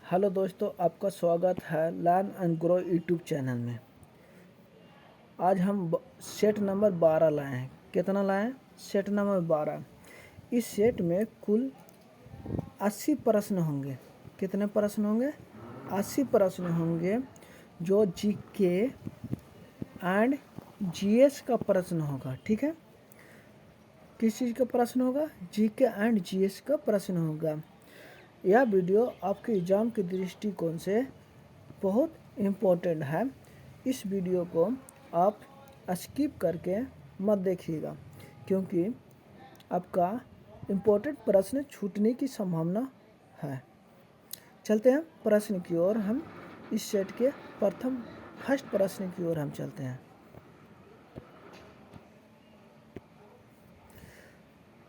Hello दोस्तों, आपका स्वागत है learn and grow YouTube channel में। आज हम सेट नंबर 12 लाए हैं। कितना लाए हैं? Set number 12। इस सेट में कुल 80 प्रश्न होंगे। कितने प्रश्न होंगे? 80 प्रश्न होंगे, जो जीके एंड जीएस का प्रश्न होगा। ठीक है, किस चीज़ का प्रश्न होगा? जीके एंड जीएस का प्रश्न होगा। यह वीडियो आपके एग्ज़ाम के दृष्टिकोण से बहुत इम्पोर्टेंट है। इस वीडियो को आप स्किप करके मत देखिएगा, क्योंकि आपका इम्पोर्टेंट प्रश्न छूटने की संभावना है। चलते हैं प्रश्न की ओर। हम इस सेट के फर्स्ट प्रश्न की ओर हम चलते हैं।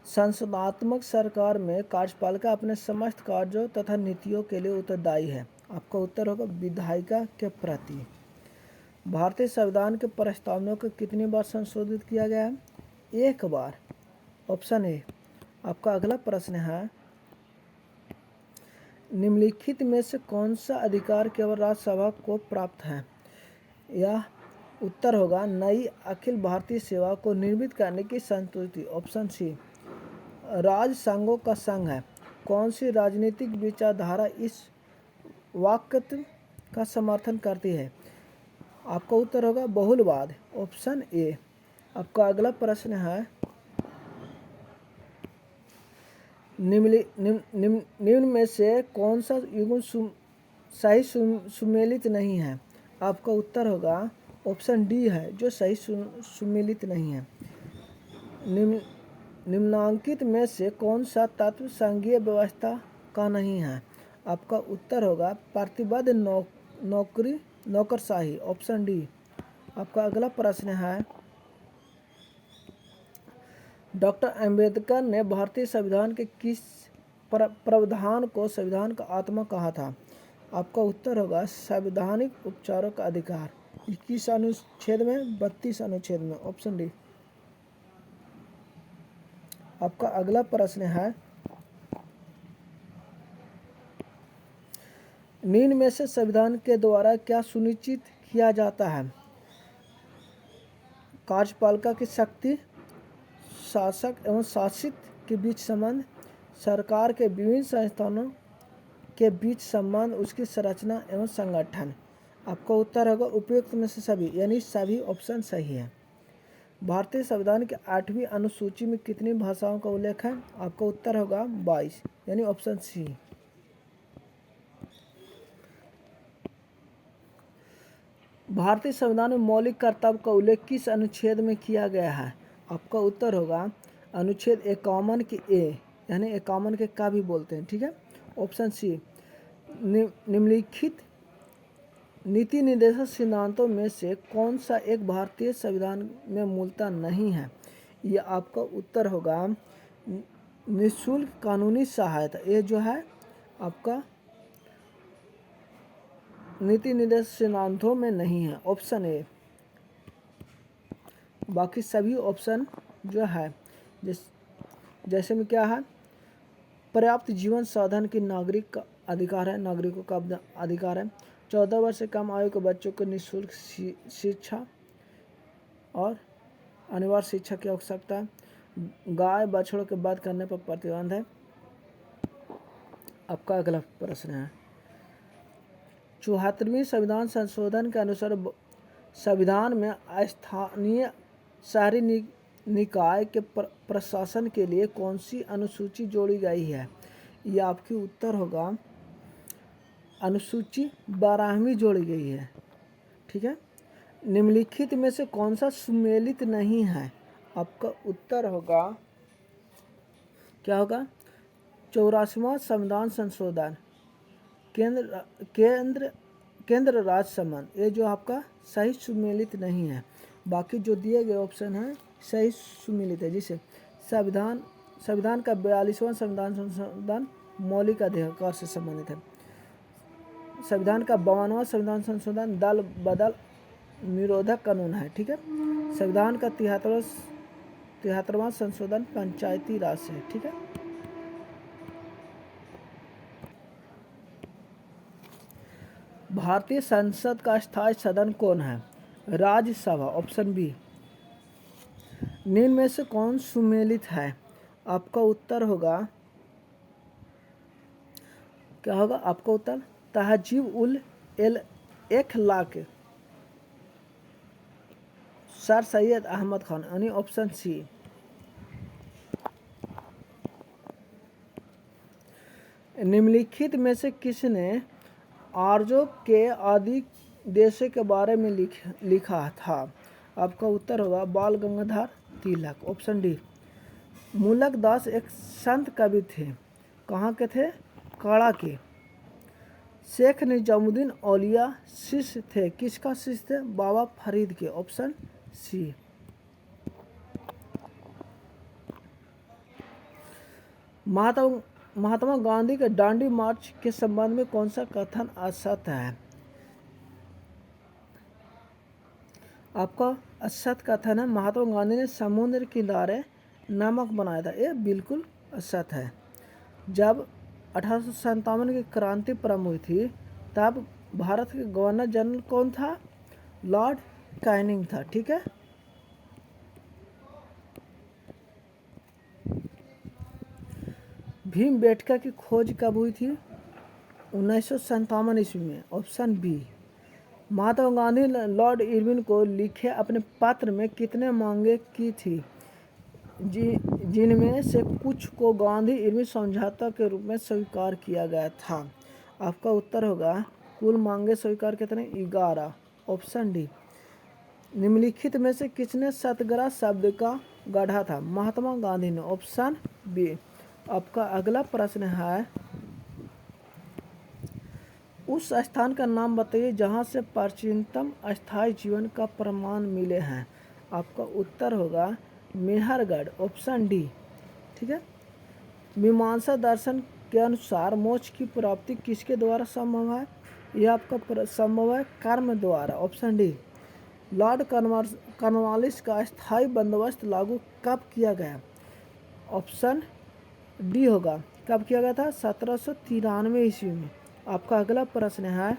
संसदात्मक सरकार में कार्यपालिका अपने समस्त कार्यों तथा नीतियों के लिए उत्तरदायी है। आपका उत्तर होगा विधायिका के प्रति। भारतीय संविधान के प्रस्तावनाओं को कितनी बार संशोधित किया गया है? एक बार। Option A. आपका अगला प्रश्न है, निम्नलिखित में से कौन सा अधिकार केवल राज्यसभा को प्राप्त है? यह उत्तर होगा नई अखिल भारतीय सेवा को निर्मित करने की संस्तुति। Option C. राज्य संघों का संघ है। कौन सी राजनीतिक विचारधारा इस वाक्य का समर्थन करती है? आपका उत्तर होगा बहुलवाद। Option A. आपका अगला प्रश्न है, निम्न में से कौन सा युग्म सही सुमेलित नहीं है? आपका उत्तर होगा ऑप्शन डी है, जो सही सुमेलित नहीं है। निम्नांकित में से कौन सा तत्व संघीय व्यवस्था का नहीं है? आपका उत्तर होगा प्रतिबद्ध नौकरशाही। Option D. आपका अगला प्रश्न है, डॉक्टर अंबेडकर ने भारतीय संविधान के किस प्रावधान को संविधान का आत्मा कहा था? आपका उत्तर होगा संवैधानिक उपचारों का अधिकार। 21 अनुच्छेद में, 32 अनुच्छेद में। Option D. आपका अगला प्रश्न है, निम्न में से संविधान के द्वारा क्या सुनिश्चित किया जाता है? कार्यपालिका की शक्ति, शासक एवं शासित के बीच संबंध, सरकार के विभिन्न संस्थानों के बीच संबंध, उसकी संरचना एवं संगठन। आपका उत्तर होगा उपयुक्त में से सभी, यानी सभी ऑप्शन सही है। भारतीय संविधान के 8वीं अनुसूची में कितनी भाषाओं का उल्लेख है? आपका उत्तर होगा 22, यानी ऑप्शन सी। भारतीय संविधान में मौलिक कर्तव्य का उल्लेख किस अनुच्छेद में किया गया है? आपका उत्तर होगा अनुच्छेद 51 के ए, यानी 51 के का भी बोलते हैं। ठीक है, ऑप्शन सी। निम्नलिखित नीति निर्देशक सिद्धांतों में से कौन सा एक भारतीय संविधान में मूलतः नहीं है? यह आपका उत्तर होगा निःशुल्क कानूनी सहायता। ये जो है आपका नीति निर्देशक सिद्धांतों में नहीं है। Option A. बाकी सभी ऑप्शन जो है जैसे में क्या है, पर्याप्त जीवन साधन की नागरिक का अधिकार है, नागरिकों का अधिकार है। 14 वर्ष से कम आयु के बच्चों को निःशुल्क शिक्षा और अनिवार्य शिक्षा की आवश्यकता है। गाय बछड़ों के वध करने पर प्रतिबंध है। आपका अगला प्रश्न है, 74वें संविधान संशोधन के अनुसार संविधान में स्थानीय शहरी निकाय के प्रशासन के लिए कौन सी अनुसूची जोड़ी गई है? यह आपकी उत्तर होगा अनुसूची 12वीं जोड़ी गई है। ठीक है, निम्नलिखित में से कौन सा सुमेलित नहीं है? आपका उत्तर होगा क्या होगा? 84वां संविधान संशोधन, केंद्र राज्य संबंध, ये जो आपका सही सुमेलित नहीं है। बाकी जो दिए गए ऑप्शन हैं सही सुमेलित है। जिसे संविधान का 42वां संविधान संशोधन मौलिक अधिकार से संबंधित है। संविधान का 52वां संविधान संशोधन दल बदल निरोधक कानून है। ठीक है, संविधान का 73वां संशोधन पंचायती राज से है। ठीक है, भारतीय संसद का स्थायी सदन कौन है? राज्यसभा। Option B. निम्न में से कौन सुमेलित है? आपका उत्तर होगा, क्या होगा आपका उत्तर? तहजीब उल एखलाक सर सैयद अहमद खान, यानी ऑप्शन सी। निम्नलिखित में से किसने आर्यों के आदि देशों के बारे में लिखा था? आपका उत्तर होगा बाल गंगाधर तिलक। Option D. मूलक दास एक संत कवि थे। कहाँ के थे? काड़ा के। शेख निजामुद्दीन औलिया शिष्य थे। किसका शिष्य थे? बाबा फरीद के। Option C. महात्मा गांधी के दांडी मार्च के संबंध में कौन सा कथन असत्य है? आपका असत्य कथन है महात्मा गांधी ने समुद्र किनारे नमक बनाया था। ये बिल्कुल असत्य है। जब 1857 की क्रांति प्रारंभ हुई थी तब भारत के गवर्नर जनरल कौन था? लॉर्ड कैनिंग था। ठीक है। भीमबेटका की खोज कब हुई थी? 1957 ईस्वी में। Option B. महात्मा गांधी ने लॉर्ड इरविन को लिखे अपने पत्र में कितने मांगे की थी, जिनमें से कुछ को गांधी इरविन समझौता के रूप में स्वीकार किया गया था? आपका उत्तर होगा कुल मांगे स्वीकार कितने? 11। Option D. निम्नलिखित में से किसने सत्याग्रह शब्द का गढ़ा था? महात्मा गांधी ने। Option B. आपका अगला प्रश्न है, उस स्थान का नाम बताइए जहाँ से प्राचीनतम अस्थायी जीवन का प्रमाण मिले हैं। आपका उत्तर होगा मेहरगढ़। Option D. ठीक है। मीमांसा दर्शन के अनुसार मोक्ष की प्राप्ति किसके द्वारा संभव है? यह आपका संभव है कर्म द्वारा। Option D. लॉर्ड कॉर्नवालिस का स्थायी बंदोबस्त लागू कब किया गया? ऑप्शन डी होगा। कब किया गया था? 1793 ईस्वी में। आपका अगला प्रश्न है,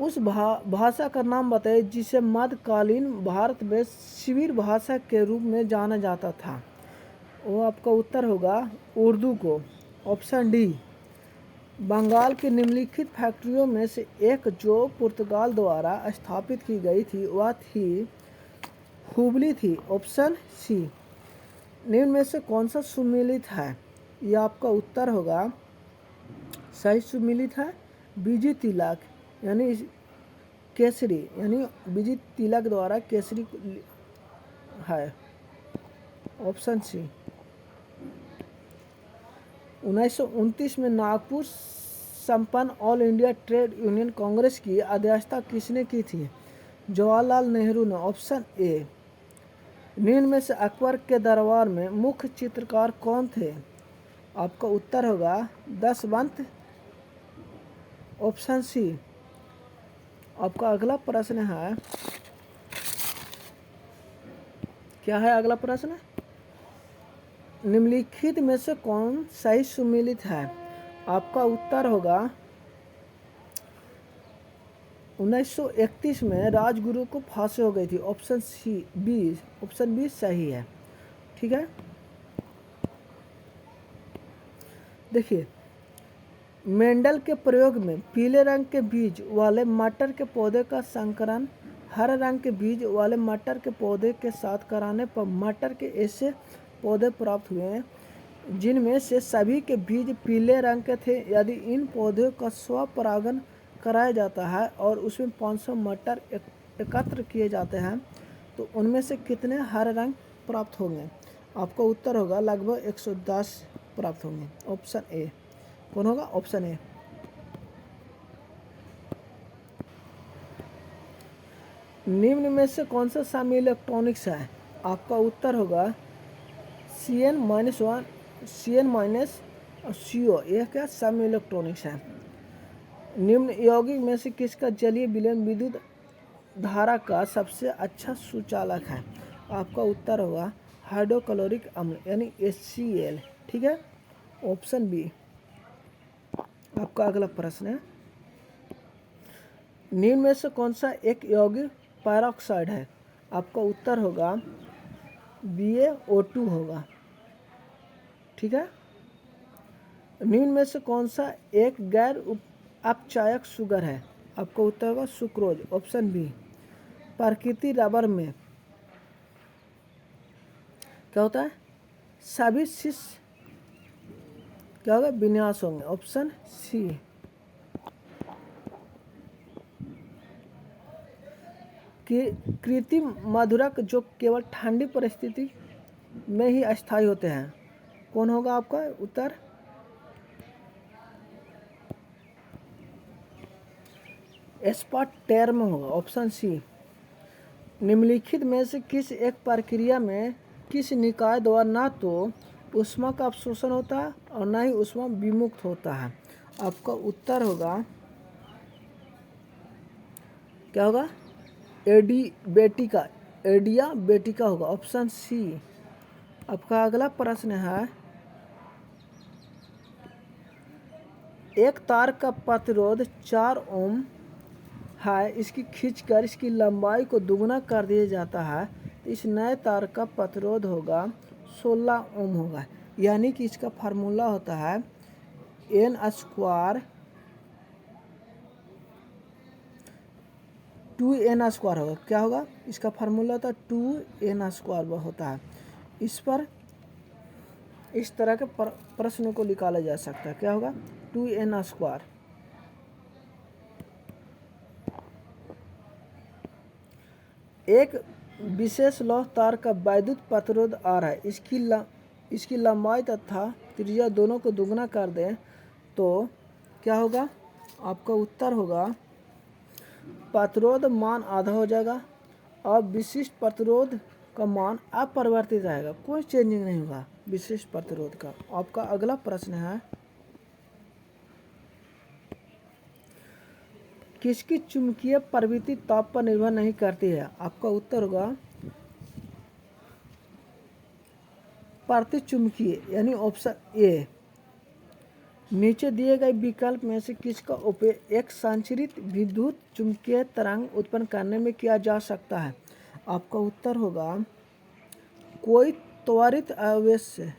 उस भाषा का नाम बताइए जिसे मध्यकालीन भारत में शिविर भाषा के रूप में जाना जाता था। वो आपका उत्तर होगा उर्दू को। Option D. बंगाल की निम्नलिखित फैक्ट्रियों में से एक जो पुर्तगाल द्वारा स्थापित की गई थी वह थी हुबली थी। Option C. निम्न में से कौन सा सुमेलित है? यह आपका उत्तर होगा, सही सुमेलित है बीजी तिलक, यानी केसरी, यानी बीजी तिलक द्वारा केसरी है। Option C. 1929 में नागपुर संपन्न all India trade union Congress की अध्यक्षता किसने की थी? जवाहरलाल नेहरू ने। Option A. निम्न में से अकबर के दरबार में मुख्य चित्रकार कौन थे? आपका उत्तर होगा दशवंत। Option C. आपका अगला प्रश्न है, क्या है अगला प्रश्न? निम्नलिखित में से कौन सही सुमेलित है? आपका उत्तर होगा 1931 में राजगुरु को फांसी हो गई थी। Option C B. Option B सही है। ठीक है। देखिए, मेंडल के प्रयोग में पीले रंग के बीज वाले मटर के पौधे का संकरण हरे रंग के बीज वाले मटर के पौधे के साथ कराने पर मटर के ऐसे पौधे प्राप्त हुए हैं जिनमें से सभी के बीज पीले रंग के थे। यदि इन पौधों का स्वपरागण कराया जाता है और उसमें 500 मटर एकत्र किए जाते हैं तो उनमें से कितने हरे रंग प्राप्त होंगे? आपका उत्तर होगा लगभग 110 प्राप्त होंगे। Option A. कौन होगा? Option A. निम्न में से कौन सा समी इलेक्ट्रॉनिक्स है? आपका उत्तर होगा Cn-1 Cn- और CO। यह क्या समी इलेक्ट्रॉनिक्स है। निम्न यौगिक में से किसका जलीय विलयन विद्युत धारा का सबसे अच्छा सुचालक है? आपका उत्तर होगा हाइड्रोक्लोरिक अम्ल, यानी HCl। ठीक है। Option B. आपका अगला प्रश्न है, निम्न में से कौन सा एक यौगिक पैरोक्साइड है? आपका उत्तर होगा BaO2 होगा। ठीक है। निम्न में से कौन सा एक गैर अपचायक शुगर है? आपका उत्तर होगा सुक्रोज, ऑप्शन बी। प्रकृति रबर में क्या होता है? सभी शीश क्या होगा? विन्यास होंगे, ऑप्शन सी। कि कृत्रिम मधुरक जो केवल ठंडी परिस्थिति में ही अस्थायी होते हैं, कौन होगा आपका उत्तर? एस्पार्टेम होगा, ऑप्शन सी। निम्नलिखित में से किस एक प्रक्रिया में किस निकाय द्वारा ना तो ऊष्मा का अवशोषण होता है और ना ही ऊष्मा विमुक्त होता है? आपका उत्तर होगा क्या होगा? एडियाबेटिका, एडियाबेटिका होगा, ऑप्शन सी। आपका अगला प्रश्न है, एक तार का प्रतिरोध 4 ओम है, इसकी खींचकर इसकी लंबाई को दुगना कर दिया जाता है, तो इस नए तार का प्रतिरोध होगा 16 ओम होगा। यानी कि इसका फार्मूला होता है n² 2n² होगा। क्या होगा? इसका फार्मूला होता है 2n² होता है। इस पर इस तरह के प्रश्नों को निकाला जा सकता है। क्या होगा? 2n²। एक विशेष लौह तार का वैद्युत प्रतिरोध R है, इसकी लंबाई तथा त्रिज्या दोनों को दुगना कर दें तो क्या होगा? आपका उत्तर होगा प्रतिरोध मान आधा हो जाएगा और विशिष्ट प्रतिरोध का मान अपरिवर्तित रहेगा, कोई चेंजिंग नहीं होगा विशिष्ट प्रतिरोध का। आपका अगला प्रश्न है, किसकी चुंबकीय प्रवृत्ति ताप पर निर्भर नहीं करती है? आपका उत्तर होगा प्रतिचुंबकीय, यानी ऑप्शन ए। नीचे दिए गए विकल्प में से किसका उपयोग एक संचरित विद्युत चुंबकीय तरंग उत्पन्न करने में किया जा सकता है? आपका उत्तर होगा कोई त्वरित आवेश से,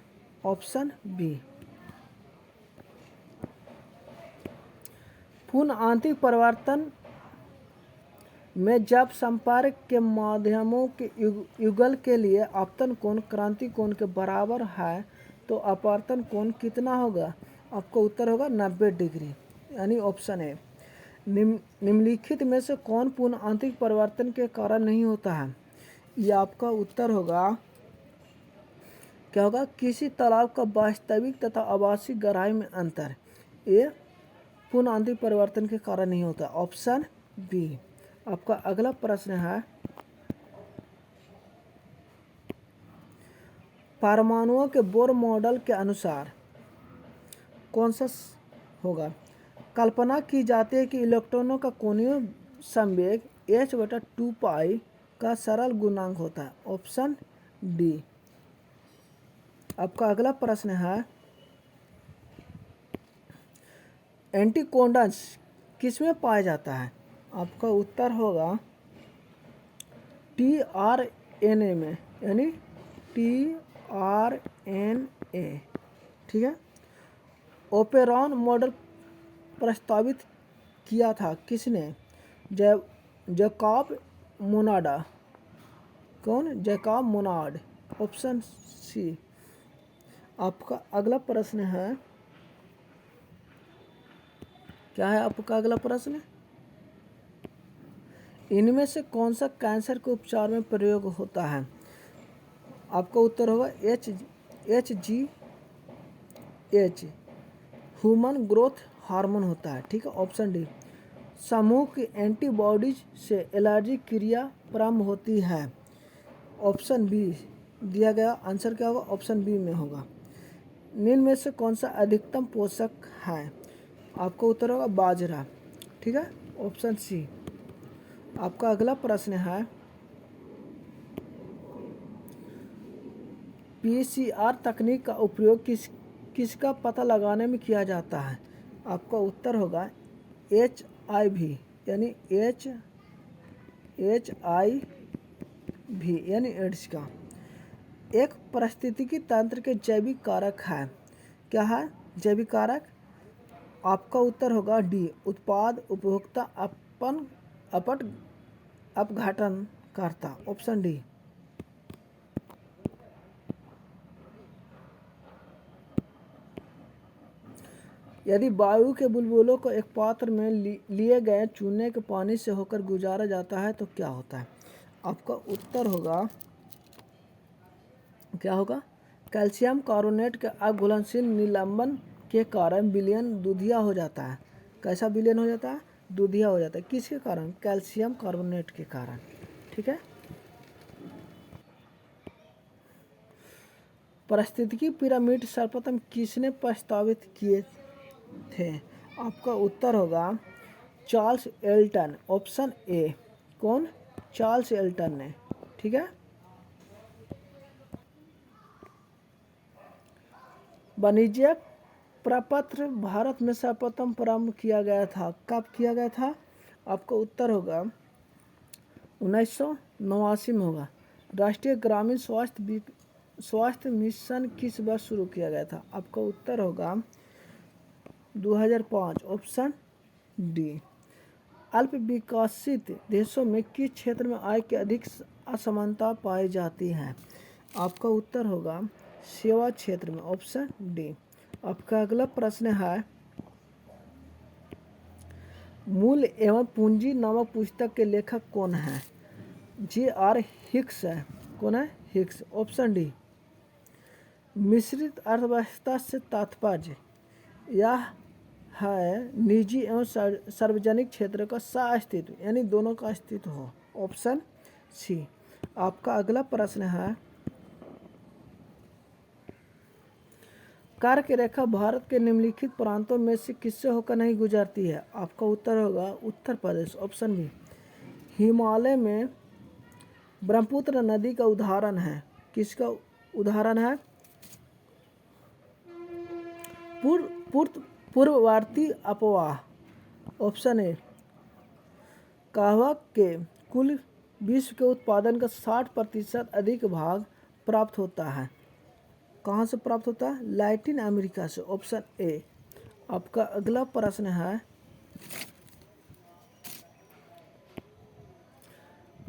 ऑप्शन बी। पुनः आंतरिक परिवर्तन में जब संपर्क के माध्यमों के युगल के लिए अपतन कोण क्रांति कोण के बराबर है तो अपवर्तन कोण कितना होगा? आपका उत्तर होगा 90 डिग्री, यानी ऑप्शन ए। निम्नलिखित में से कौन पुनः आंतरिक परिवर्तन के कारण नहीं होता है? यह आपका उत्तर होगा क्या होगा? किसी तालाब का वास्तविक तथा आभासी गहराई में अंतर, ये पुनः आंतरिक परिवर्तन के कारण नहीं होता, ऑप्शन बी। आपका अगला प्रश्न है, परमाणुओं के बोर मॉडल के अनुसार कौन सा होगा? कल्पना की जाती है कि इलेक्ट्रॉनों का कोणीय संवेग h/2π का सरल गुणांक होता है, ऑप्शन डी। आपका अगला प्रश्न है, एंटीकोडन्स किसमें पाया जाता है? आपका उत्तर होगा tRNA में, यानी tRNA। ठीक है। ओपेरॉन मॉडल प्रस्तावित किया था किसने? Jacob Monod. कौन? Jacob Monod, option C. आपका अगला प्रश्न है, क्या है आपका अगला प्रश्न? इनमें से कौन सा कैंसर के उपचार में प्रयोग होता है? आपका उत्तर होगा HGH, ह्यूमन ग्रोथ हार्मोन होता है। ठीक है, ऑप्शन डी। समूह की एंटीबॉडीज से एलर्जी क्रिया प्रारंभ होती है, ऑप्शन बी। दिया गया आंसर क्या होगा? ऑप्शन बी में होगा। निम्न में से कौन सा अधिकतम पोषक है? आपका उत्तर होगा बाजरा। ठीक है, ऑप्शन सी। आपका अगला प्रश्न है, PCR तकनीक का उपयोग किसका पता लगाने में किया जाता है? आपका उत्तर होगा HIV, यानी HIV यानी एड्स का। एक पारिस्थितिकी तंत्र के जैविक कारक है, क्या है जैविक कारक? आपका उत्तर होगा डी, उत्पाद उपभोक्ता अपघटनकर्ता, ऑप्शन डी। यदि वायु के बुलबुलों को एक पात्र में लिए गए चूने के पानी से होकर गुजारा जाता है तो क्या होता है? आपका उत्तर होगा, क्या होगा? कैल्शियम कार्बोनेट के अघुलनशील निलंबन के कारण विलयन दूधिया हो जाता है। कैसा विलयन हो जाता है? दूधिया हो जाता है। किसके कारण? कैल्शियम कार्बोनेट के कारण। ठीक है। पारिस्थितिकी पिरामिड सर्वप्रथम किसने प्रस्तावित किए थे? आपका उत्तर होगा चार्ल्स एल्टन, ऑप्शन ए। कौन? चार्ल्स एल्टन ने। ठीक है। वाणिज्यिक प्रपत्र भारत में सर्वप्रथम प्रारंभ किया गया था, कब किया गया था? आपका उत्तर होगा 1989 में होगा। राष्ट्रीय ग्रामीण स्वास्थ्य मिशन किस वर्ष शुरू किया गया था? आपका उत्तर होगा 2005, ऑप्शन डी। अल्प विकसित देशों में किस क्षेत्र में आय की अधिक असमानता पाई जाती है? आपका उत्तर होगा सेवा क्षेत्र में, ऑप्शन डी। आपका अगला प्रश्न है, मूल एवं पूंजी नामक पुस्तक के लेखक कौन है? J.R. हिक्स है। कौन है? Hicks, option D. मिश्रित अर्थव्यवस्था से तात्पर्य यह है निजी एवं सार्वजनिक क्षेत्र का सह-अस्तित्व, यानी दोनों का अस्तित्व हो, ऑप्शन सी। आपका अगला प्रश्न है, कर्क रेखा भारत के निम्नलिखित प्रांतों में से किससे होकर नहीं गुजरती है? आपका उत्तर होगा उत्तर प्रदेश, ऑप्शन बी। हिमालय में ब्रह्मपुत्र नदी का उदाहरण है, किसका उदाहरण है? पूर्ववर्ती अपवाह, ऑप्शन ए। कहवा के कुल विश्व के उत्पादन का 60% अधिक भाग प्राप्त होता है, कहाँ से प्राप्त होता है? लैटिन अमेरिका से, ऑप्शन ए। आपका अगला प्रश्न है,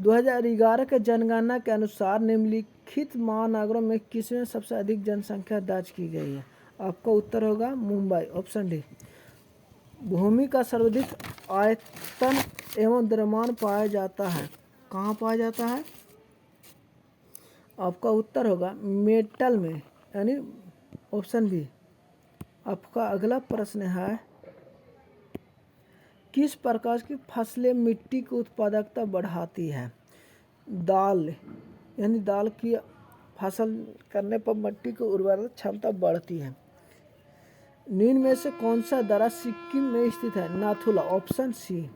2011 के जनगणना के अनुसार निम्नलिखित महानगरों में किसमें सबसे अधिक जनसंख्या दर्ज की गई है? आपका उत्तर होगा मुंबई, ऑप्शन डी। भूमि का सर्वाधिक आयतन एवं द्रव्यमान पाया जाता है, कहाँ पाया जाता है? आपका उत्तर होगा मेटल में, यानी ऑप्शन बी। आपका अगला प्रश्न है, किस प्रकार की फसलें मिट्टी की उत्पादकता बढ़ाती है? दाल, यानी दाल की फसल करने पर मिट्टी की उर्वरक क्षमता बढ़ती है। निम्न में से कौन सा दर्रा सिक्किम में स्थित है? Nathula, option C.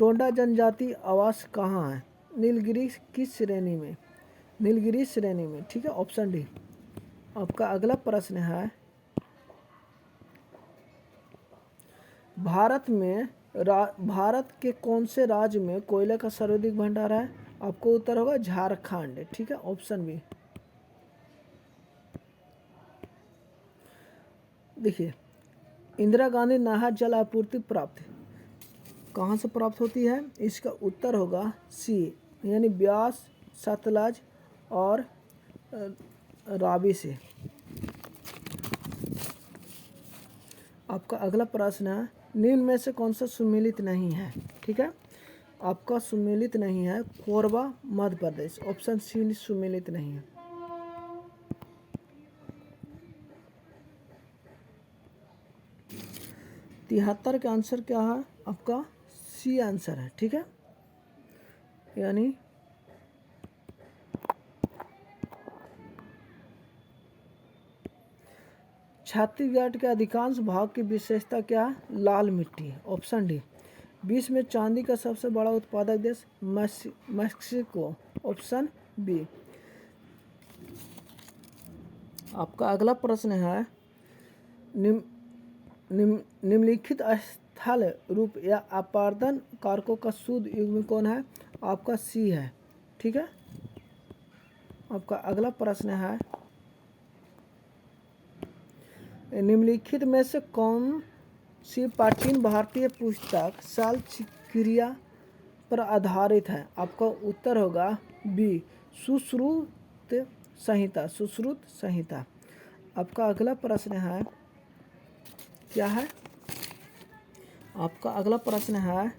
टोंडा जनजाति आवास कहाँ है? नीलगिरी किस श्रेणी में? नीलगिरी श्रेणी में, ठीक है, ऑप्शन डी। आपका अगला प्रश्न है, भारत के कौन से राज्य में कोयले का सर्वाधिक भंडार है? आपको उत्तर होगा झारखंड, ठीक है, ऑप्शन बी। देखिए, इंदिरा गांधी नहर जल आपूर्ति प्राप्त कहाँ से प्राप्त होती है? इसका उत्तर होगा सी, यानी ब्यास, सतलज और रावी से। आपका अगला प्रश्न है, निम्न में से कौन सा सुमेलित नहीं है? ठीक है, आपका सुमेलित नहीं है कोरबा मध्य प्रदेश, ऑप्शन सी सुमेलित नहीं है। तिहत्तर का आंसर क्या है? आपका सी आंसर है, ठीक है, यानी छत्तीसगढ़ के अधिकांश भाग की विशेषता क्या है? लाल मिट्टी, ऑप्शन डी। विश्व में चांदी का सबसे बड़ा उत्पादक देश मैक्सिको, ऑप्शन बी। आपका अगला प्रश्न है, निम्नलिखित स्थल रूप या अपार्दन कारकों का शुद्ध युग्म कौन है? आपका सी है। ठीक है। आपका अगला प्रश्न है, निम्नलिखित में से कौन सी प्राचीन भारतीय पुस्तक साल क्रिया पर आधारित है? आपका उत्तर होगा बी, सुश्रुत संहिता। सुश्रुत संहिता। आपका अगला प्रश्न है, क्या है? आपका अगला प्रश्न है,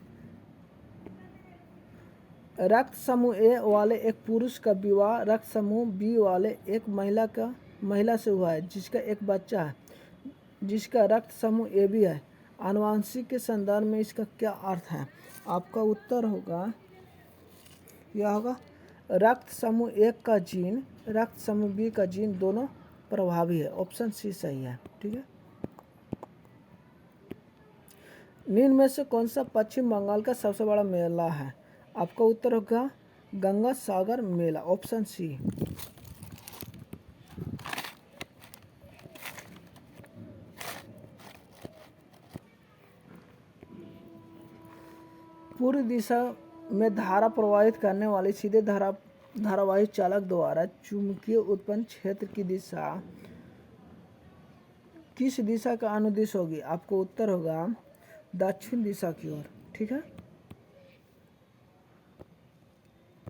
रक्त समूह ए वाले एक पुरुष का विवाह रक्त समूह बी वाले एक महिला से हुआ है जिसका एक बच्चा है, जिसका रक्त समूह ए बी है। आनुवंशिक के संदर्भ में इसका क्या अर्थ है? आपका उत्तर होगा, यह होगा रक्त समूह एक का जीन रक्त समूह बी का जीन दोनों प्रभावी है। ऑप्शन सी सही है। ठीक है। निम्न में से कौन सा पश्चिम बंगाल का सबसे बड़ा मेला है? आपका उत्तर होगा गंगा सागर मेला। Option C. पूर्व दिशा में धारा प्रवाहित करने वाली सीधे धारावाही चालक द्वारा चुंबकीय उत्पन्न क्षेत्र की दिशा किस दिशा का अनुदिश होगी? आपको उत्तर होगा दक्षिण दिशा की ओर। ठीक है।